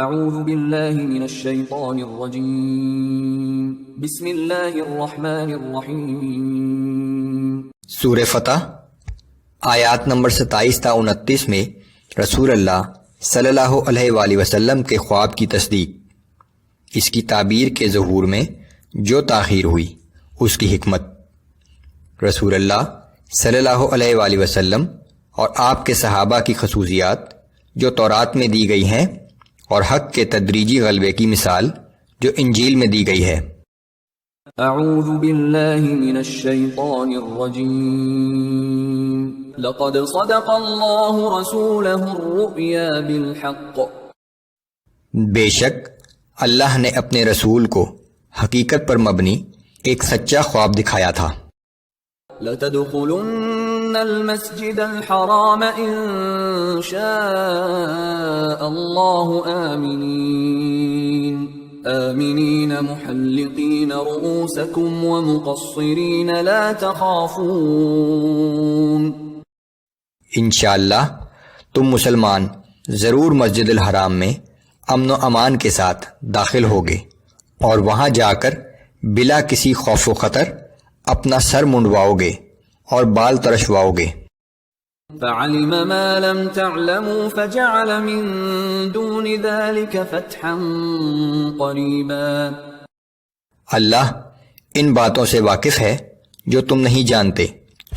اعوذ باللہ من الشیطان الرجیم بسم اللہ الرحمن الرحیم۔ سورہ فتح آیات نمبر 27 تا 29 میں رسول اللہ صلی اللہ علیہ وآلہ وسلم کے خواب کی تصدیق، اس کی تعبیر کے ظہور میں جو تاخیر ہوئی اس کی حکمت۔ رسول اللہ صلی اللہ علیہ وآلہ وسلم اور آپ کے صحابہ کی خصوصیات جو تورات میں دی گئی ہیں، اور حق کے تدریجی غلبے کی مثال جو انجیل میں دی گئی ہے۔ اعوذ باللہ من الشیطان الرجیم لقد صدق اللہ رسولہ الرؤیا بالحق، بے شک اللہ نے اپنے رسول کو حقیقت پر مبنی ایک سچا خواب دکھایا تھا۔ لتدخلن المسجد الحرام ان شاء اللہ آمنین محلقین رؤوسکم ومقصرین لا تخافون، انشاءاللہ تم مسلمان ضرور مسجد الحرام میں امن و امان کے ساتھ داخل ہوگے اور وہاں جا کر بلا کسی خوف و خطر اپنا سر منڈواؤ گے اور بال ترشواؤ گے۔ فعلم ما لم تعلموا فجعل من دون ذلك فتحا قریبا، اللہ ان باتوں سے واقف ہے جو تم نہیں جانتے،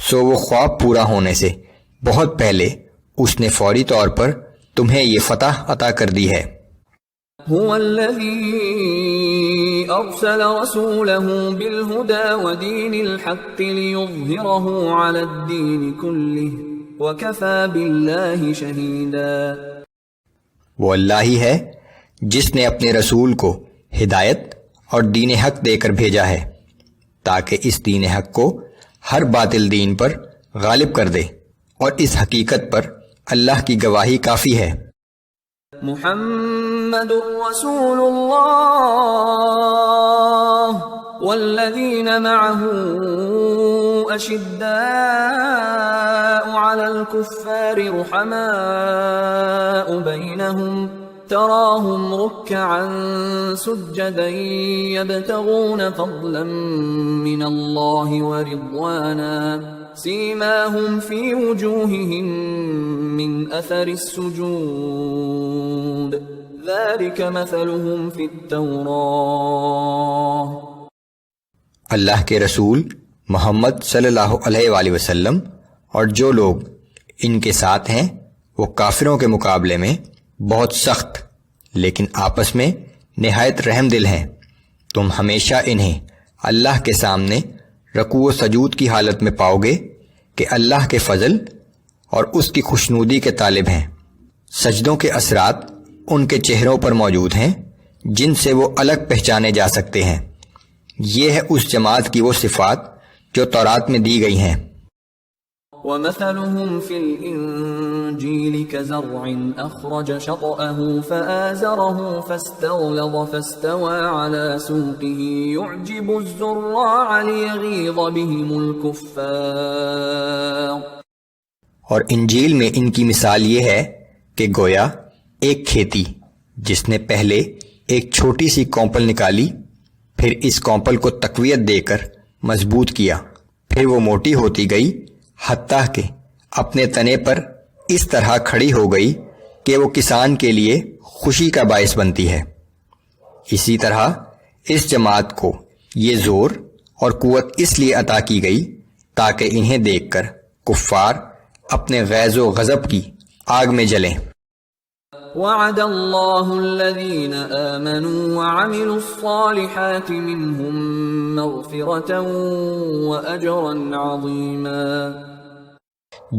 سو وہ خواب پورا ہونے سے بہت پہلے اس نے فوری طور پر تمہیں یہ فتح عطا کر دی ہے۔ هو الذي أرسل رسوله بالهدى ودين الحق ليظهره على الدين كله وكفى بالله شهيدا، وہ اللہ ہی ہے جس نے اپنے رسول کو ہدایت اور دین حق دے کر بھیجا ہے تاکہ اس دین حق کو ہر باطل دین پر غالب کر دے، اور اس حقیقت پر اللہ کی گواہی کافی ہے۔ محمد رسول اللہ والذین معه اشداء علی الكفار رحماء بینہم تراہم رکعا سجدا یبتغون فضلا من اللہ ورضوانا سیماہم فی وجوہہم من اثر السجود ذلك مثلهم في التوراة۔ اللہ کے رسول محمد صلی اللہ علیہ وآلہ وسلم اور جو لوگ ان کے ساتھ ہیں وہ کافروں کے مقابلے میں بہت سخت لیکن آپس میں نہایت رحم دل ہیں۔ تم ہمیشہ انہیں اللہ کے سامنے رکوع و سجود کی حالت میں پاؤ گے کہ اللہ کے فضل اور اس کی خوشنودی کے طالب ہیں۔ سجدوں کے اثرات ان کے چہروں پر موجود ہیں جن سے وہ الگ پہچانے جا سکتے ہیں۔ یہ ہے اس جماعت کی وہ صفات جو تورات میں دی گئی ہیں۔ وَمَثَلُهُمْ فِي الْإِنْجِيلِ كَزَرْعٍ أَخْرَجَ شَطْأَهُ فَآزَرَهُ فَاسْتَغْلَظَ فَاسْتَوَى عَلَى سُوقِهِ يُعْجِبُ الزُّرَّاعَ لِيَغِيظَ بِهِمُ الْكُفَّارَ، اور انجیل میں ان کی مثال یہ ہے کہ گویا ایک کھیتی جس نے پہلے ایک چھوٹی سی کونپل نکالی، پھر اس کونپل کو تقویت دے کر مضبوط کیا، پھر وہ موٹی ہوتی گئی حتیٰ کہ اپنے تنے پر اس طرح کھڑی ہو گئی کہ وہ کسان کے لیے خوشی کا باعث بنتی ہے۔ اسی طرح اس جماعت کو یہ زور اور قوت اس لیے عطا کی گئی تاکہ انہیں دیکھ کر کفار اپنے غیظ و غضب کی آگ میں جلیں۔ وعد اللہ الذین آمنوا وعملوا الصالحات منہم مغفرة واجرا عظیما،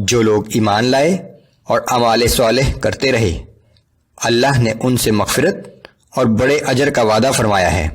جو لوگ ایمان لائے اور اعمال صالح کرتے رہے اللہ نے ان سے مغفرت اور بڑے اجر کا وعدہ فرمایا ہے۔